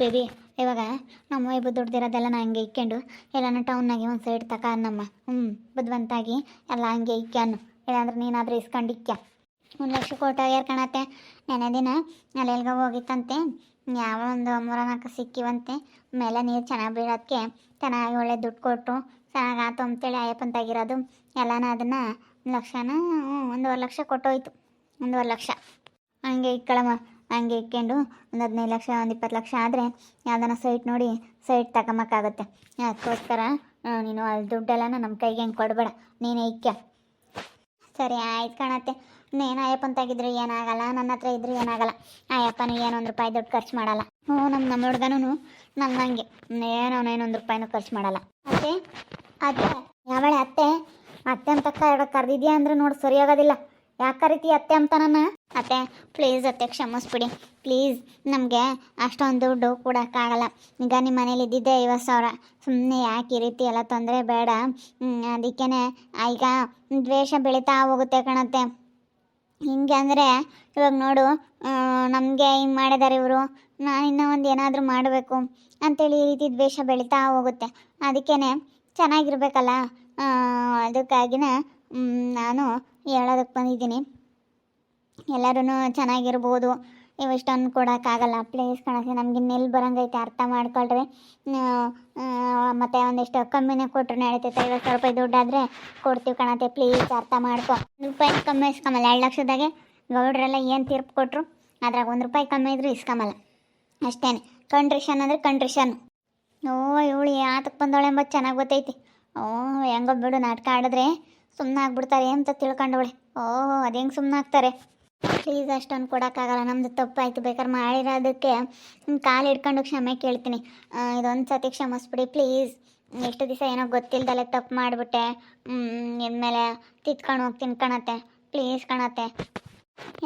Baby ಇವಾಗ ನಮ್ಮ vibe ದುಡ್ದಿರೋದೆಲ್ಲ ನಾ ಹಂಗೆ ಇಕ್ಕೊಂಡು ಎಲ್ಲಾನ ಟೌನ್ನಾಗೆ ಒಂದು ಸೈಡ್ ತಕ ನಮ್ಮ ಬುದ್ಧಿವಂತಾಗಿ ಎಲ್ಲ ಹಂಗೆ ಇಕ್ಕ್ಯಾನು. ಇಲ್ಲಾಂದ್ರೆ ನೀನಾದರೂ ಇಸ್ಕೊಂಡು ಇಕ್ಕ್ಯ. 1,00,000 ಕೊಟ್ಟು ಯಾರು ಕಾಣತ್ತೆ. ನೆನೆ ದಿನ ಅಲ್ಲೆಲ್ಗ ಹೋಗಿತ್ತಂತೆ, ಯಾವ ಒಂದು 3-4 ಸಿಕ್ಕಿವಂತೆ. ಮೇಲೆ ನೀರು ಚೆನ್ನಾಗಿ ಬೀಳೋದಕ್ಕೆ ಚೆನ್ನಾಗಿ ಒಳ್ಳೆ ದುಡ್ಡು ಕೊಟ್ಟು ಚೆನ್ನಾಗಿ ಆತು ಅಂತೇಳಿ ಅಯ್ಯಪ್ಪಂತಾಗಿರೋದು ಎಲ್ಲನ ಅದನ್ನು 1,00,000 ಕೊಟ್ಟೋಯ್ತು. 1,50,000 ಹಂಗೆ ಇಕ್ಕಳಮ್ಮ. ಹಂಗೆ ಇಕ್ಕೊಂಡು ಒಂದು 15 ಲಕ್ಷ, ಒಂದು 20 ಲಕ್ಷ ಆದರೆ ಯಾವ್ದಾನ ಸೈಟ್ ನೋಡಿ ಸೈಟ್ ತಗೊಂಬಕ್ಕಾಗುತ್ತೆ. ಅದಕ್ಕೋಸ್ಕರ ನೀನು ಅಲ್ಲಿ ದುಡ್ಡೆಲ್ಲನ ನಮ್ಮ ಕೈಗೆ ಹೆಂಗೆ ಕೊಡಬೇಡ, ನೀನೇ ಇಕ್ಕ. ಸರಿ ಆಯ್ತು ಕಾಣತ್ತೆ. ನೀನು ಅಯ್ಯಪ್ಪಂತಾಗಿದ್ರೆ ಏನಾಗಲ್ಲ, ನನ್ನ ಹತ್ರ ಇದ್ರೆ ಏನಾಗಲ್ಲ. ಅಯ್ಯಪ್ಪನೂ ಏನೋ 1 ರೂಪಾಯಿ ದುಡ್ಡು ಖರ್ಚು ಮಾಡಲ್ಲ. ನಮ್ಮ ಹುಡ್ಗನೂ ನನ್ನಂಗೆ ಏನೋ 1 ರೂಪಾಯಿನೂ ಖರ್ಚು ಮಾಡಲ್ಲ. ಅತ್ತೆ ಅತ್ತೆ ಯಾವಳೆ ಅತ್ತೆ ಅಂತ ಕರೆದಿದ್ಯಾ ಅಂದರೆ ನೋಡಿ ಸರಿ ಆಗೋದಿಲ್ಲ. ಯಾಕೆ ಕರಿತೀಯ ಅತ್ತೆ ಅಂತ ನನ್ನ? ಅತ್ತೆ ಪ್ಲೀಸ್ ಅತ್ತೆ ಕ್ಷಮಿಸ್ಬಿಡಿ ಪ್ಲೀಸ್. ನಮಗೆ ಅಷ್ಟೊಂದು ದುಡ್ಡು ಕೊಡೋಕ್ಕಾಗಲ್ಲ. ಈಗ ನಿಮ್ಮ ಮನೇಲಿ ಇದ್ದಿದ್ದೆ 50,000. ಸುಮ್ಮನೆ ಯಾಕೆ ಈ ರೀತಿ ಎಲ್ಲ ತೊಂದರೆ ಬೇಡ. ಅದಕ್ಕೇ ಈಗ ದ್ವೇಷ ಬೆಳೀತಾ ಹೋಗುತ್ತೆ ಕಣತ್ತೆ. ಹಿಂಗೆ ಅಂದರೆ ಇವಾಗ ನೋಡು, ನಮಗೆ ಹಿಂಗೆ ಮಾಡಿದ್ದಾರೆ ಇವರು, ನಾನು ಇನ್ನೂ ಒಂದು ಏನಾದರೂ ಮಾಡಬೇಕು ಅಂಥೇಳಿ ಈ ರೀತಿ ದ್ವೇಷ ಬೆಳೀತಾ ಹೋಗುತ್ತೆ. ಅದಕ್ಕೇ ಚೆನ್ನಾಗಿರ್ಬೇಕಲ್ಲ, ಅದಕ್ಕಾಗಿನೇ ನಾನು ಹೇಳೋದಕ್ಕೆ ಬಂದಿದ್ದೀನಿ. ಎಲ್ಲರೂ ಚೆನ್ನಾಗಿರ್ಬೋದು, ಇವಿಷ್ಟೊಂದು ಕೊಡೋಕ್ಕಾಗಲ್ಲ. ಪ್ಲೀಸ್ ಕಣಕ್ಕೆ, ನಮ್ಗೆ ಇನ್ನೆಲ್ಲಿ ಬರೋಂಗೈತೆ ಅರ್ಥ ಮಾಡ್ಕೊಳ್ರಿ. ಮತ್ತು ಒಂದಿಷ್ಟು ಕಮ್ಮಿನೇ ಕೊಟ್ಟರು ನಡೀತೈತೆ. 50,000 ರೂಪಾಯಿ ದುಡ್ಡಾದರೆ ಕೊಡ್ತೀವಿ ಕಣತ್ತೆ. ಪ್ಲೀಸ್ ಅರ್ಥ ಮಾಡ್ಕೊ. 1 ರೂಪಾಯಿ ಕಮ್ಮಿ ಇಸ್ಕೊಂಬಲ್ಲ. 2 ಲಕ್ಷದಾಗೆ ಗೌಡ್ರೆಲ್ಲ ಏನು ತೀರ್ಪು ಕೊಟ್ಟರು ಅದ್ರಾಗ 1 ರೂಪಾಯಿ ಕಮ್ಮಿ ಇದ್ರೂ ಇಸ್ಕೊಂಬಲ್ಲ. ಅಷ್ಟೇ. ಕಂಟ್ರಿಷನ್ ಅಂದರೆ ಕಂಟ್ರಿಷನ್. ಇವಳು ಯಾತಕ್ಕೆ ಬಂದವಳೆ ಎಂಬುದು ಚೆನ್ನಾಗಿ ಗೊತ್ತೈತಿ. ಹೆಂಗೋ ಬಿಡು, ನಾಟಕ ಆಡಿದ್ರೆ ಸುಮ್ಮನೆ ಆಗ್ಬಿಡ್ತಾರೆ ಅಂತ ತಿಳ್ಕೊಂಡವಳೆ. ಅದು ಹೆಂಗೆ ಸುಮ್ಮನೆ ಆಗ್ತಾರೆ? ಪ್ಲೀಸ್ ಅಷ್ಟೊಂದು ಕೊಡೋಕ್ಕಾಗಲ್ಲ, ನಮ್ಮದು ತಪ್ಪಾಯಿತು. ಬೇಕಾದ್ರೆ ಮಾಡಿರೋದಕ್ಕೆ ಕಾಲು ಹಿಡ್ಕೊಂಡು ಕ್ಷಮೆ ಕೇಳ್ತೀನಿ. ಇದೊಂದು ಸತಿ ಕ್ಷಮಿಸ್ಬಿಡಿ ಪ್ಲೀಸ್. ಎಷ್ಟು ದಿವಸ ಏನೋ ಗೊತ್ತಿಲ್ದಲೆ ತಪ್ಪು ಮಾಡಿಬಿಟ್ಟೆ. ಇನ್ಮೇಲೆ ತಿತ್ಕೊಂಡು ಹೋಗ್ತೀನಿ ಕಣತ್ತೆ. ಪ್ಲೀಸ್ ಕಣತ್ತೆ.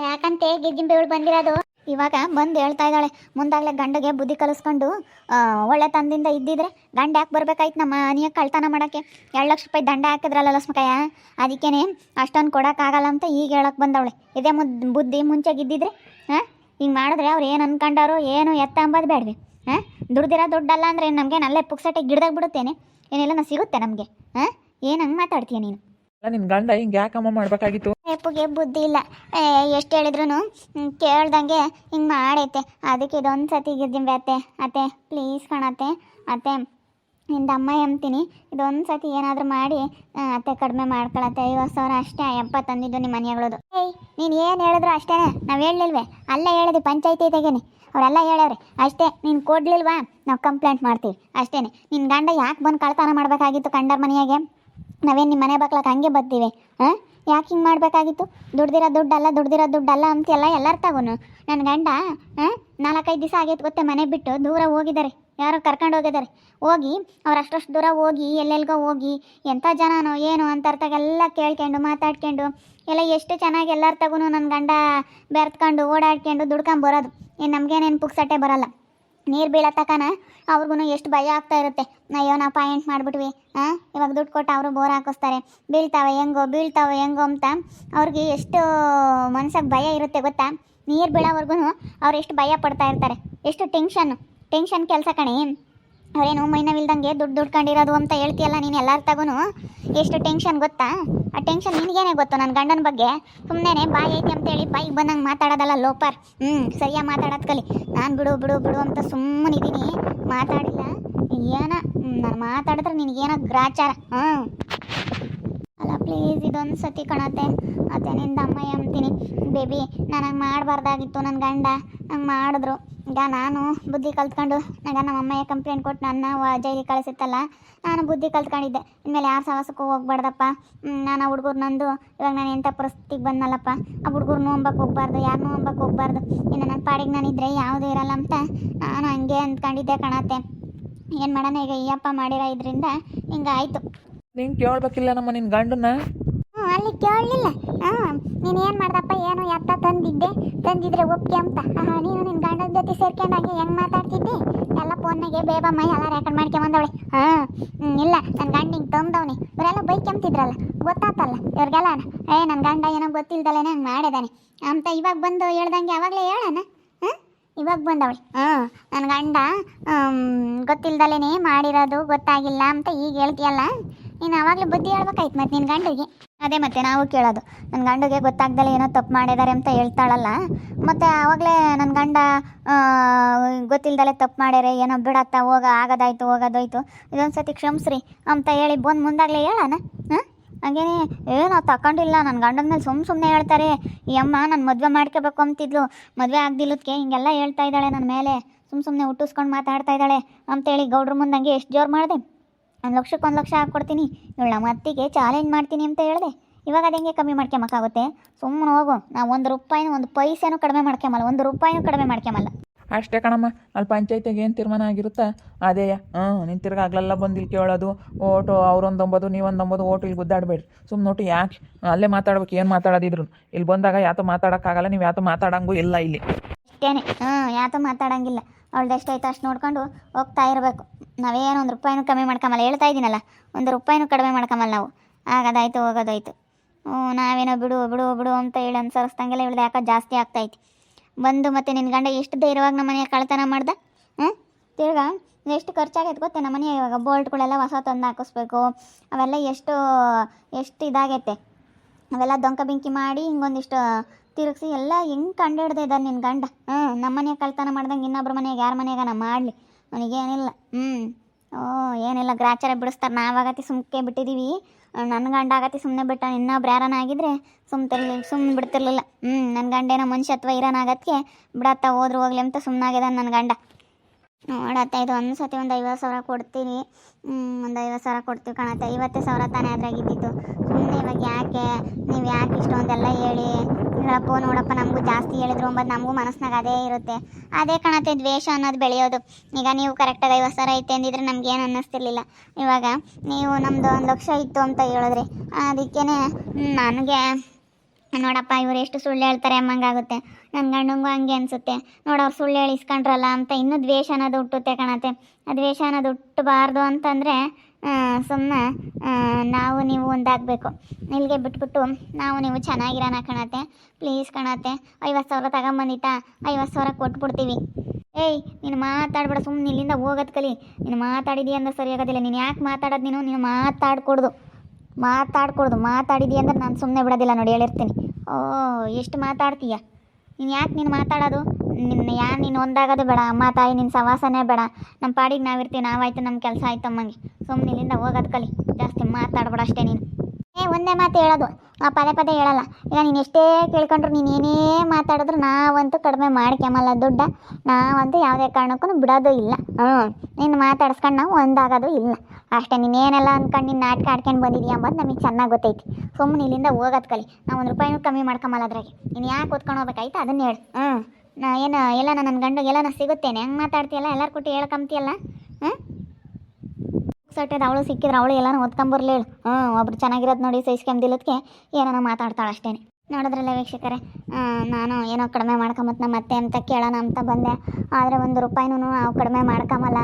ಯಾಕಂತೆ ಗಿಜ್ಜಿಂಬೇವಳು ಬಂದಿರೋದು? ಇವಾಗ ಬಂದು ಹೇಳ್ತಾ ಇದ್ದಾಳೆ, ಮುಂದಾಗಲೇ ಗಂಡಗೆ ಬುದ್ಧಿ ಕಲಿಸ್ಕೊಂಡು ಒಳ್ಳೆ ತಂದಿಂದ ಇದ್ದಿದ್ರೆ ಗಂಡ ಯಾಕೆ ಬರ್ಬೇಕಾಯ್ತು ನಮ್ಮ ಮನೆಯಾಗ ಕಳ್ತನ ಮಾಡೋಕ್ಕೆ? 2 ಲಕ್ಷ ರೂಪಾಯಿ ದಂಡ ಹಾಕಿದ್ರಲ್ಲ ಲಕ್ಷ್ಮಕಯ್ಯ, ಅದಕ್ಕೇ ಅಷ್ಟೊಂದು ಕೊಡೋಕ್ಕಾಗಲ್ಲ ಅಂತ ಈಗ ಹೇಳಕ್ಕೆ ಬಂದವಳೆ. ಇದೇ ಬುದ್ಧಿ ಮುಂಚೆಗಿದ್ದಿದ್ರೆ ಹಿಂಗೆ ಮಾಡಿದ್ರೆ ಅವ್ರು ಏನು ಅನ್ಕೊಂಡಾರೋ ಏನು ಎತ್ತ ಅಂಬೋದು ಬೇಡವೆ. ದುಡ್ದಿರೋ ದುಡ್ಡಲ್ಲ ಅಂದರೆ ನಮಗೆ ನಲ್ಲೇ ಪುಕ್ಸಟ್ಟೆ ಗಿಡ್ದಾಗ ಬಿಡುತ್ತೇನೆ, ಏನೆಲ್ಲ ಸಿಗುತ್ತೆ ನಮಗೆ. ಏನು ಹಂಗೆ ಮಾತಾಡ್ತೀಯ ನೀನು? ನಿನ್ನ ಗಂಡ ಹಿಂಗೆ ಯಾಕಮ್ಮ ಮಾಡಬೇಕಾಗಿತ್ತು? ಎಪ್ಪುಗೆ ಬುದ್ಧಿ ಇಲ್ಲ. ಎಷ್ಟು ಹೇಳಿದ್ರು ಕೇಳ್ದಂಗೆ ಹಿಂಗೆ ಮಾಡೈತೆ. ಅದಕ್ಕೆ ಇದೊಂದು ಸತಿ ಗಿದ್ದಿಂಬೆ ಅತ್ತೆ ಪ್ಲೀಸ್ ಕಣತ್ತೆ. ಅತ್ತೆ ನಿಂದ ಅಮ್ಮ ಎಂತೀನಿ, ಇದೊಂದು ಸತಿ ಏನಾದರೂ ಮಾಡಿ ಅತ್ತೆ ಕಡಿಮೆ ಮಾಡ್ಕೊಳತ್ತೆ. 50,000 ಅಷ್ಟೇ ಅಯ್ಯಪ್ಪ ತಂದಿದ್ದು ನಿಮ್ಮ ಮನೆಗಳದು. ನೀನು ಏನು ಹೇಳಿದ್ರು ಅಷ್ಟೇ, ನಾವು ಹೇಳಲಿಲ್ವೇ? ಅಲ್ಲ ಹೇಳಿದ್ವಿ ಪಂಚಾಯತಿದಾಗೇನೆ, ಅವರೆಲ್ಲ ಹೇಳ್ಯಾವ್ರೆ ಅಷ್ಟೇ. ನೀನು ಕೊಡ್ಲಿಲ್ವಾ ನಾವು ಕಂಪ್ಲೇಂಟ್ ಮಾಡ್ತೀವಿ ಅಷ್ಟೇ. ನಿನ್ನ ಗಂಡ ಯಾಕೆ ಬಂದು ಕಳ್ತನ ಮಾಡಬೇಕಾಗಿತ್ತು ಕಂಡರ ಮನೆಯಾಗೆ? ನಾವೇನು ನಿಮ್ಮ ಮನೆ ಬಾಕ್ಲಕ್ಕೆ ಹಂಗೆ ಬರ್ತೀವಿ? ಯಾಕೆ ಹಿಂಗೆ ಮಾಡಬೇಕಾಗಿತ್ತು? ದುಡ್ದಿರೋ ದುಡ್ಡಲ್ಲ ಅಂತೆಲ್ಲ ಎಲ್ಲರ ತಗೋನು. ನನ್ನ ಗಂಡ 4-5 ದಿವಸ ಆಗೈತೆ ಗೊತ್ತೆ ಮನೆ ಬಿಟ್ಟು ದೂರ ಹೋಗಿದ್ದಾರೆ. ಯಾರೋ ಕರ್ಕೊಂಡು ಹೋಗಿದ್ದಾರೆ. ಹೋಗಿ ಅವ್ರು ಅಷ್ಟಷ್ಟು ದೂರ ಹೋಗಿ ಎಲ್ಲೆಲ್ಗೋ ಹೋಗಿ ಎಂಥ ಜನನೋ ಏನೋ ಅಂತರ್ತಾಗೆಲ್ಲ ಕೇಳ್ಕೊಂಡು ಮಾತಾಡ್ಕೊಂಡು ಎಲ್ಲ ಎಷ್ಟು ಚೆನ್ನಾಗಿ ಎಲ್ಲರ ತಗೋನು ನನ್ನ ಗಂಡ ಬೆರೆತ್ಕೊಂಡು ಓಡಾಡ್ಕೊಂಡು ದುಡ್ಕೊಂಬರೋದು. ನಮಗೇನೇನು ಪುಕ್ಸಟ್ಟೆ ಬರೋಲ್ಲ. ನೀರು ಬೀಳತ್ತಕನ ಅವ್ರಿಗೂ ಎಷ್ಟು ಭಯ ಆಗ್ತಾ ಇರುತ್ತೆ. ಅಯ್ಯೋ ನಾವು ಪಾಯಿಂಟ್ ಮಾಡಿಬಿಟ್ವಿ, ಇವಾಗ ದುಡ್ಡು ಕೊಟ್ಟು ಅವರು ಬೋರ್ ಹಾಕಿಸ್ತಾರೆ, ಬೀಳ್ತಾವೆ ಹೆಂಗೋ ಅಂತ ಅವ್ರಿಗೆ ಎಷ್ಟು ಮನ್ಸಾಗ ಭಯ ಇರುತ್ತೆ ಗೊತ್ತಾ? ನೀರು ಬೀಳೋವರೆಗೂ ಅವ್ರು ಎಷ್ಟು ಭಯ ಪಡ್ತಾ ಇರ್ತಾರೆ. ಎಷ್ಟು ಟೆನ್ಷನ್ ಕೆಲಸ ಕಣೆ. ಅವರೇನು ಮೈನವಿಲ್ದಂಗೆ ದುಡ್ಕೊಂಡಿರೋದು ಅಂತ ಹೇಳ್ತೀಯಲ್ಲ ನೀನು ಎಲ್ಲರ ತಗೋನು. ಎಷ್ಟು ಟೆನ್ಷನ್ ಗೊತ್ತಾ? ಆ ಟೆನ್ಷನ್ ನಿನಗೇನೆ ಗೊತ್ತು. ನನ್ನ ಗಂಡನ ಬಗ್ಗೆ ಸುಮ್ಮನೆ ಬಾಯಿ ಐತಿ ಅಂತೇಳಿ ಬಾಯಿಗೆ ಬಂದಂಗೆ ಮಾತಾಡೋದಲ್ಲ ಲೋಪರ್. ಸರಿಯಾಗಿ ಮಾತಾಡೋದು ಕಲಿ. ನಾನು ಬಿಡು ಅಂತ ಸುಮ್ಮನಿದ್ದೀನಿ, ಮಾತಾಡಿಲ್ಲ. ಏನ ನಾನು ಮಾತಾಡಿದ್ರೆ ನಿನಗೇನೋ ಗ್ರಾಚಾರ. ಅಲ್ಲ ಪ್ಲೀಸ್ ಇದೊಂದು ಸತಿ ಕಣತ್ತೆ. ಅತ್ತೆ ನಿಂದ ಅಮ್ಮ ಅಂತೀನಿ. ಬೇಬಿ ನಾನು ಹಂಗೆ ಮಾಡಬಾರ್ದಾಗಿತ್ತು. ನನ್ನ ಗಂಡ ಹಂಗೆ ಮಾಡಿದ್ರು. ಈಗ ನಾನು ಬುದ್ಧಿ ಕಲ್ತ್ಕೊಂಡು ಈಗ ನಮ್ಮ ಅಮ್ಮಯ್ಯ ಕಂಪ್ಲೇಂಟ್ ಕೊಟ್ಟು ನನ್ನ ಜೈಲಿಗೆ ಕಳಿಸಿತ್ತಲ್ಲ, ನಾನು ಬುದ್ಧಿ ಕಲ್ತ್ಕೊಂಡಿದ್ದೆ. ಇನ್ಮೇಲೆ ಯಾರು ಸವಾಸಕ್ಕೂ ಹೋಗ್ಬಾರ್ದಪ್ಪ. ನಾನು ಆ ಹುಡುಗರು ನಂದು ಇವಾಗ ನಾನು ಎಂಥ ಪರಿಸ್ಥಿತಿಗೆ ಬಂದಲ್ಲಪ್ಪ, ಆ ಹುಡುಗರು ನೋಂಬಕ್ಕೆ ಹೋಗ್ಬಾರ್ದು, ಯಾರು ನೋಂಬಕ್ಕೆ ಹೋಗ್ಬಾರ್ದು. ಇನ್ನು ನನ್ನ ಪಾಡಿಗೆ ನಾನಿದ್ರೆ ಯಾವುದೂ ಇರಲ್ಲ ಅಂತ ನಾನು ಹಂಗೆ ಅಂದ್ಕೊಂಡಿದ್ದೆ ಕಣತ್ತೆ. ಏನು ಮಾಡೋಣ ಈಗ ಈ ಅಪ್ಪ ಮಾಡಿರೋ ಇದರಿಂದ ಹಿಂಗಾಯಿತು. ನೀನು ಕೇಳ್ಬೇಕಿಲ್ಲ ನಮ್ಮ ನಿನ್ನ ಗಂಡನ್ನ? ಅಲ್ಲಿ ಕೇಳಲಿಲ್ಲ. ನೀನು ಏನು ಮಾಡ್ದಪ್ಪ, ಏನು ಎತ್ತ ತಂದಿದ್ರೆ ಒಪ್ಪಿಗೆ ಅಂತ. ನೀನು ನಿನ್ನ ಗಂಡನ ಜೊತೆ ಸೇರ್ಕೊಂಡಾಗೆ ಹೆಂಗೆ ಮಾತಾಡ್ತಿದ್ದೆ ಎಲ್ಲ ಫೋನ್ನಾಗೆ ಬೇಬಮ್ಮ ಎಲ್ಲ ರೆಕಾರ್ಡ್ ಮಾಡ್ಕೊಂಬಂದವಳೆ. ಇಲ್ಲ ನನ್ನ ಗಂಡ ಹಿಂಗೆ ತಂದವನಿ. ಇವರೆಲ್ಲ ಬೈಕೊಂತಿದ್ರಲ್ಲ, ಗೊತ್ತಾತಲ್ಲ ಇವ್ರಿಗೆಲ್ಲ. ನನ್ನ ಗಂಡ ಏನೋ ಗೊತ್ತಿಲ್ದಲೇನೆ ಹಂಗೆ ಮಾಡಿದಾನೆ ಅಂತ ಇವಾಗ ಬಂದು ಹೇಳ್ದಂಗೆ ಅವಾಗಲೇ ಹೇಳೋಣ. ಇವಾಗ ಬಂದವಳೆ. ನನ್ನ ಗಂಡ ಗೊತ್ತಿಲ್ದಲೇ ಮಾಡಿರೋದು ಗೊತ್ತಾಗಿಲ್ಲ ಅಂತ ಈಗ ಹೇಳ್ತೀಯಲ್ಲ, ನೀನು ಆವಾಗಲೇ ಬುದ್ಧಿ ಹೇಳ್ಬೇಕಾಯ್ತು ಮತ್ತು ನಿನ್ನ ಗಂಡಿಗೆ. ಅದೇ ಮತ್ತೆ ನಾವು ಕೇಳೋದು, ನನ್ನ ಗಂಡಿಗೆ ಗೊತ್ತಾಗ್ದಲೇ ಏನೋ ತಪ್ಪು ಮಾಡಿದ್ದಾರೆ ಅಂತ ಹೇಳ್ತಾಳಲ್ಲ, ಮತ್ತು ಆವಾಗಲೇ ನನ್ನ ಗಂಡ ಗೊತ್ತಿಲ್ದಲೇ ತಪ್ಪು ಮಾಡ್ಯಾರೆ, ಏನೋ ಬಿಡತ್ತ ಆಗೋದಾಯ್ತು ಹೋಗೋದಾಯ್ತು, ಇದೊಂದು ಸತಿ ಕ್ಷಮಿಸ್ರಿ ಅಂತ ಹೇಳಿ ಬಂದು ಮುಂದಾಗಲೇ ಹೇಳೋಣ. ಹಾಂ, ಹಾಗೇನೆ ನಾವು ತಗೊಂಡಿಲ್ಲ, ನನ್ನ ಗಂಡನ ಮೇಲೆ ಸುಮ್ಮನೆ ಹೇಳ್ತಾರೆ. ಈ ಅಮ್ಮ ನಾನು ಮದುವೆ ಮಾಡ್ಕೋಬೇಕು ಅಂತಿದ್ಲು, ಮದುವೆ ಆಗ್ದಿಲ್ಲದಕ್ಕೆ ಹಿಂಗೆಲ್ಲ ಹೇಳ್ತಾ ಇದ್ದಾಳೆ ನನ್ನ ಮೇಲೆ, ಸುಮ್ಮನೆ ಹುಟ್ಟಿಸ್ಕೊಂಡು ಮಾತಾಡ್ತಾ ಇದ್ದಾಳೆ ಅಂತೇಳಿ ಗೌಡ್ರ ಮುಂದಂಗೆ ಎಷ್ಟು ಜೋರು ಮಾಡಿದೆ. 1,00,000ಕ್ಕೆ 1,00,000 ಹಾಕ್ಕೊಡ್ತೀನಿ, ಇವಳು ನಮ್ಮ ಅತ್ತಿಗೆ ಚಾಲೆಂಜ್ ಮಾಡ್ತೀನಿ ಅಂತ ಹೇಳಿದೆ. ಇವಾಗ ಅದು ಹೆಂಗೆ ಕಮ್ಮಿ ಮಾಡ್ಕೊಳಕ್ಕಾಗುತ್ತೆ? ಸುಮ್ಮನೆ ಹೋಗು, ನಾವು 1 ರೂಪಾಯಿನೂ 1 ಪೈಸೆನೂ ಕಡಿಮೆ ಮಾಡ್ಕೊಂಬಲ್ಲ, 1 ರೂಪಾಯಿನೂ ಕಡಿಮೆ ಮಾಡ್ಕೊಂಬಲ್ಲ. ಅಷ್ಟೇ ಕಣಮ್ಮ, ಅಲ್ಲಿ ಪಂಚಾಯತಿಗೆ ಏನು ತೀರ್ಮಾನ ಆಗಿರುತ್ತಾ ಅದೇಯ. ನೀನು ತಿರ್ಗಿ ಆಗ್ಲೆಲ್ಲ ಬಂದು ಇಲ್ಲಿ ಕೇಳೋದು, ಓಟು ಅವ್ರೊಂದು 9 ನೀವೊಂದು 9 ಓಟು ಇಲ್ಲಿ ಗುದ್ದಾಡಬೇಡ್ರಿ. ಸುಮ್ಮನೆ ನೋಟು ಯಾಕೆ ಅಲ್ಲೇ ಮಾತಾಡ್ಬೇಕು, ಏನು ಮಾತಾಡೋದಿದ್ರು ಇಲ್ಲಿ ಬಂದಾಗ ಯಾತೋ ಮಾತಾಡೋಕ್ಕಾಗಲ್ಲ, ನೀವು ಯಾತೋ ಮಾತಾಡಂಗೂ ಇಲ್ಲ ಇಲ್ಲಿ. ಅಷ್ಟೇನೆ, ಯಾತೋ ಮಾತಾಡಂಗಿಲ್ಲ. ಅವಳ್ದು ಎಷ್ಟಾಯ್ತು ಅಷ್ಟು ನೋಡ್ಕೊಂಡು ಹೋಗ್ತಾ ಇರಬೇಕು. ನಾವೇನು 1 ರೂಪಾಯಿನೂ ಕಮ್ಮಿ ಮಾಡ್ಕೊಂಬಲ್ಲ, ಹೇಳ್ತಾ ಇದ್ದೀನಲ್ಲ, 1 ರೂಪಾಯಿನೂ ಕಡಿಮೆ ಮಾಡ್ಕೊಂಬಲ್ಲ ನಾವು. ಆಗೋದಾಯ್ತು ಹೋಗೋದಾಯ್ತು. ನಾವೇನೋ ಬಿಡು ಬಿಡು ಬಿಡು ಅಂತ ಹೇಳಿ ಅನ್ಸರಿಸ್ದಂಗೆಲ್ಲ ಇವಳ್ದು ಯಾಕೆ ಜಾಸ್ತಿ ಆಗ್ತೈತಿ. ಬಂದು ಮತ್ತೆ ನಿನ್ನ ಗಂಡ ಎಷ್ಟು ಧೈರ್ಯವಾಗಿ ನಮ್ಮ ಮನೆಯ ಕಳ್ತನ ಮಾಡ್ದೆ. ತಿರ್ಗಾ ಎಷ್ಟು ಖರ್ಚಾಗೈತೆ ಗೊತ್ತೇ ನಮ್ಮ ಮನೆಯ. ಇವಾಗ ಬೋಲ್ಟ್ಗಳೆಲ್ಲ ಹೊಸ ತಂದು ಹಾಕಿಸ್ಬೇಕು, ಅವೆಲ್ಲ ಎಷ್ಟು ಇದಾಗೈತೆ. ಅವೆಲ್ಲ ದೊಂಕ ಬೆಂಕಿ ಮಾಡಿ ಹಿಂಗೊಂದಿಷ್ಟು ತಿರುಗಿಸಿ ಎಲ್ಲ ಹೆಂಗೆ ಕಂಡು ಹಿಡ್ದೆ ಇದ್ದಾನೆ ನಿನ್ನ ಗಂಡ. ನಮ್ಮ ಮನೆಯ ಕಳ್ತನ ಮಾಡ್ದಂಗೆ ಇನ್ನೊಬ್ರ ಮನೆಯಾಗ ಯಾರ ಮನೆಯಾಗ ನಾ ಮಾಡಲಿ, ಅವನಿಗೇನಿಲ್ಲ. ಏನಿಲ್ಲ, ಗ್ರಾಚಾರ ಬಿಡಿಸ್ತಾರೆ. ನಾವಾಗತಿ ಸುಮ್ಮನೆ ಬಿಟ್ಟಿದ್ದೀವಿ, ನನ್ನ ಗಂಡ ಆಗತಿ ಸುಮ್ಮನೆ ಬಿಟ್ಟ. ಇನ್ನೊಬ್ರು ಯಾರನ್ನ ಆಗಿದ್ರೆ ಸುಮ್ಮನೆ ಬಿಡ್ತಿರ್ಲಿಲ್ಲ. ನನ್ನ ಗಂಡೇನೋ ಮನುಷ್ಯತ್ವ ಇರೋನಾಗತ್ಗೆ ಬಿಡತ್ತ, ಹೋದ್ರು ಹೋಗ್ಲಿ ಅಂತ ಸುಮ್ಮನಾಗಿದ್ದಾನೆ ನನ್ನ ಗಂಡ. ನೋಡತ್ತ, ಇದು ಒಂದು ಸತಿ ಒಂದು 50,000 ಕೊಡ್ತೀನಿ, ಒಂದು 50,000 ಕೊಡ್ತೀವಿ ಕಣತ್ತೆ. 50,000 ತಾನೇ ಅದ್ರಾಗಿದ್ದಿತ್ತು. ಸುಮ್ಮನೆ ಇವಾಗ ನೀವು ಯಾಕೆ ಇಷ್ಟೊಂದೆಲ್ಲ ಹೇಳಿ ಹೇಳಪ್ಪ. ನೋಡಪ್ಪ, ನಮಗೂ ಜಾಸ್ತಿ ಹೇಳಿದ್ರು ಅಂಬದು ನಮಗೂ ಮನಸ್ಸಿನಾಗ ಅದೇ ಇರುತ್ತೆ. ಅದೇ ಕಣತ್ತೆ ದ್ವೇಷ ಅನ್ನೋದು ಬೆಳೆಯೋದು. ಈಗ ನೀವು ಕರೆಕ್ಟಾಗಿ 50,000 ಐತೆ ಅಂದಿದ್ರೆ ನಮ್ಗೇನು ಅನ್ನಿಸ್ತಿರ್ಲಿಲ್ಲ. ಇವಾಗ ನೀವು ನಮ್ಮದು 1,00,000 ಇತ್ತು ಅಂತ ಹೇಳಿದ್ರಿ, ಅದಕ್ಕೇ ನನಗೆ ನೋಡಪ್ಪ ಇವರು ಎಷ್ಟು ಸುಳ್ಳು ಹೇಳ್ತಾರೆ ಅಮ್ಮಂಗಾಗುತ್ತೆ. ನನ್ನ ಗಂಡಂಗೂ ಹಂಗೆ ಅನಿಸುತ್ತೆ. ನೋಡವ್ರು ಸುಳ್ಳು ಹೇಳಿ ಇಸ್ಕೊಂಡ್ರಲ್ಲ ಅಂತ ಇನ್ನೂ ದ್ವೇಷ ಅನ್ನೋದು ಹುಟ್ಟುತ್ತೆ ಕಣತ್ತೆ. ಆ ದ್ವೇಷ ಅನ್ನೋದು ಹುಟ್ಟಬಾರ್ದು ಅಂತಂದರೆ ಸುಮ್ಮನೆ ನಾವು ನೀವು ಒಂದಾಗಬೇಕು. ಇಲ್ಲಿಗೆ ಬಿಟ್ಬಿಟ್ಟು ನಾವು ನೀವು ಚೆನ್ನಾಗಿರೋಣ ಕಣತ್ತೆ. ಪ್ಲೀಸ್ ಕಣತ್ತೆ, 50,000 ತಗೊಂಬಂದಿತ್ತಾ, 50,000 ಕೊಟ್ಬಿಡ್ತೀವಿ. ಏಯ್, ನೀನು ಮಾತಾಡ್ಬೇಡ, ಸುಮ್ಮನೆ ಇಲ್ಲಿಂದ ಹೋಗೋದು ಕಲಿ. ನೀನು ಮಾತಾಡಿದೀಯ ಅಂದ್ರೆ ಸರಿಯಾಗೋದಿಲ್ಲ. ನೀನು ಯಾಕೆ ಮಾತಾಡೋದು? ನೀನು ಮಾತಾಡಿದೀಯ ಅಂದ್ರೆ ನಾನು ಸುಮ್ಮನೆ ಬಿಡೋದಿಲ್ಲ ನೋಡಿ, ಹೇಳಿರ್ತೀನಿ. ಎಷ್ಟು ಮಾತಾಡ್ತೀಯ ನೀನು ಮಾತಾಡೋದು? ನೀನು ಒಂದಾಗೋದು ಬೇಡ, ಅಮ್ಮ ತಾಯಿ ನಿನ್ನ ಸವಾಸನೇ ಬೇಡ. ನಮ್ಮ ಪಾಡಿಗೆ ನಾವಿರ್ತೀವಿ, ನಾವಾಯ್ತು ನಮ್ಮ ಕೆಲಸ ಆಯ್ತು ಅಮ್ಮಂಗೆ. ಸುಮ್ಮನೆ ಇಲ್ಲಿಂದ ಹೋಗೋದು ಕಲಿ, ಜಾಸ್ತಿ ಮಾತಾಡ್ಬೇಡ ಅಷ್ಟೇ ನೀನು. ಒಂದೇ ಮಾತು ಹೇಳೋದು, ಪದೇ ಹೇಳಲ್ಲ. ಈಗ ನೀನು ಎಷ್ಟೇ ಕೇಳ್ಕೊಂಡ್ರು, ನೀನು ಏನೇ ಮಾತಾಡಿದ್ರು ನಾವಂತೂ ಕಡಿಮೆ ಮಾಡ್ಕೊಂಬಲ್ಲ ದುಡ್ಡ. ನಾವಂತೂ ಯಾವುದೇ ಕಾರಣಕ್ಕೂ ಬಿಡೋದು ಇಲ್ಲ. ನೀನು ಮಾತಾಡ್ಸ್ಕೊಂಡು ನಾವು ಒಂದಾಗೋದು ಇಲ್ಲ ಅಷ್ಟೇ. ನೀನೇನೆಲ್ಲ ಅಂದ್ಕೊಂಡು ನೀನು ನಾಟಕ ಆಡ್ಕೊಂಡು ಬಂದಿದ್ದೀಯ ಅಂಬೋದು ನಮಗೆ ಚೆನ್ನಾಗಿ ಗೊತ್ತೈತಿ. ಸುಮ್ಮನೆ ಇಲ್ಲಿಂದ ಹೋಗೋದು ಕಲಿ, ನಾವು 1 ರೂಪಾಯಿನೂ ಕಮ್ಮಿ ಮಾಡ್ಕೊಂಬಲ್ಲ ಅದ್ರಾಗೆ. ನೀನು ಯಾಕೆ ಓದ್ಕೊಂಡು ಹೋಗ್ಬೇಕಾಯ್ತು ಅದನ್ನು ಹೇಳು. ಎಲ್ಲ ನನ್ನ ಗಂಡಿಗೆಲ್ಲ ಸಿಗುತ್ತೇನೆ, ಹೆಂಗೆ ಮಾತಾಡ್ತೀಯಲ್ಲ, ಎಲ್ಲರೂ ಕೊಟ್ಟು ಹೇಳ್ಕೊಂತೀಯಲ್ಲ. ಸಟ್ಟದ ಅವಳು ಸಿಕ್ಕಿದ್ರೆ ಅವಳು ಎಲ್ಲನೂ ಓದ್ಕೊಂಬರ್ಲಿ ಹೇಳು. ಒಬ್ರು ಚೆನ್ನಾಗಿರೋದು ನೋಡಿ ಸಹಿಸ್ಕೊಂದಿಲ್ಲದಕ್ಕೆ ಏನಾನ ಮಾತಾಡ್ತಾಳೆ ಅಷ್ಟೇ. ನೋಡಿದ್ರಲ್ಲ ವೀಕ್ಷಕರೇ, ನಾನು ಏನೋ ಕಡಿಮೆ ಮಾಡ್ಕೊಂಬತ್ತು ನಮ್ಮ ಅತ್ತೆ ಅಂತ ಕೇಳೋಣ ಅಂತ ಬಂದೆ. ಆದರೆ 1 ರೂಪಾಯಿನೂ ನಾವು ಕಡಿಮೆ ಮಾಡ್ಕೊಂಬಲ್ಲ,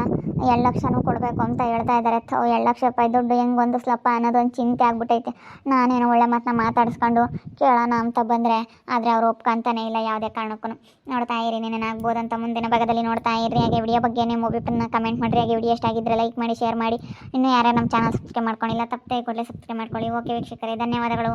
2,00,000 ಕೊಡಬೇಕು ಅಂತ ಹೇಳ್ತಾ ಇದ್ದಾರೆ. 2,00,000 ರೂಪಾಯಿ ದುಡ್ಡು ಹೆಂಗೆ ಹೊಂದಿಸ್ಲಪ್ಪ ಅನ್ನೋದೊಂದು ಚಿಂತೆ ಆಗ್ಬಿಟ್ಟೈತೆ. ನಾನೇನೋ ಒಳ್ಳೆ ಮಾತನ್ನ ಮಾತಾಡಿಸ್ಕೊಂಡು ಕೇಳೋಣ ಅಂತ ಬಂದರೆ, ಆದರೆ ಅವ್ರು ಒಪ್ಕೊಂತಾನೆ ಇಲ್ಲ ಯಾವುದೇ ಕಾರಣಕ್ಕೂ. ನೋಡ್ತಾ ಇರಿ, ನೀನೇನಾಗ್ಬೋದಂತ ಮುಂದಿನ ಭಾಗದಲ್ಲಿ ನೋಡ್ತಾ ಇರಿ. ಹಾಗೆ ವಿಡಿಯೋ ಬಗ್ಗೆ ನಿಮ್ಮ ಒಪಿನಿಯನ್ನ ಕಮೆಂಟ್ ಮಾಡಿರಿ. ಹಾಗೆ ವಿಡಿಯೋ ಎಷ್ಟಾಗಿದ್ದರೆ ಲೈಕ್ ಮಾಡಿ, ಶೇರ್ ಮಾಡಿ. ಇನ್ನೂ ಯಾರ್ಯಾರು ನಮ್ಮ ಚಾನಲ್ ಸಬ್ಸ್ಕ್ರೈಬ್ ಮಾಡ್ಕೊಂಡಿಲ್ಲ, ತಪ್ಪದೆ ಕೂಡಲೇ ಸಬ್ಸ್ಕ್ರೈಬ್ ಮಾಡ್ಕೊಳ್ಳಿ. ಓಕೆ ವೀಕ್ಷಕರೇ, ಧನ್ಯವಾದಗಳು.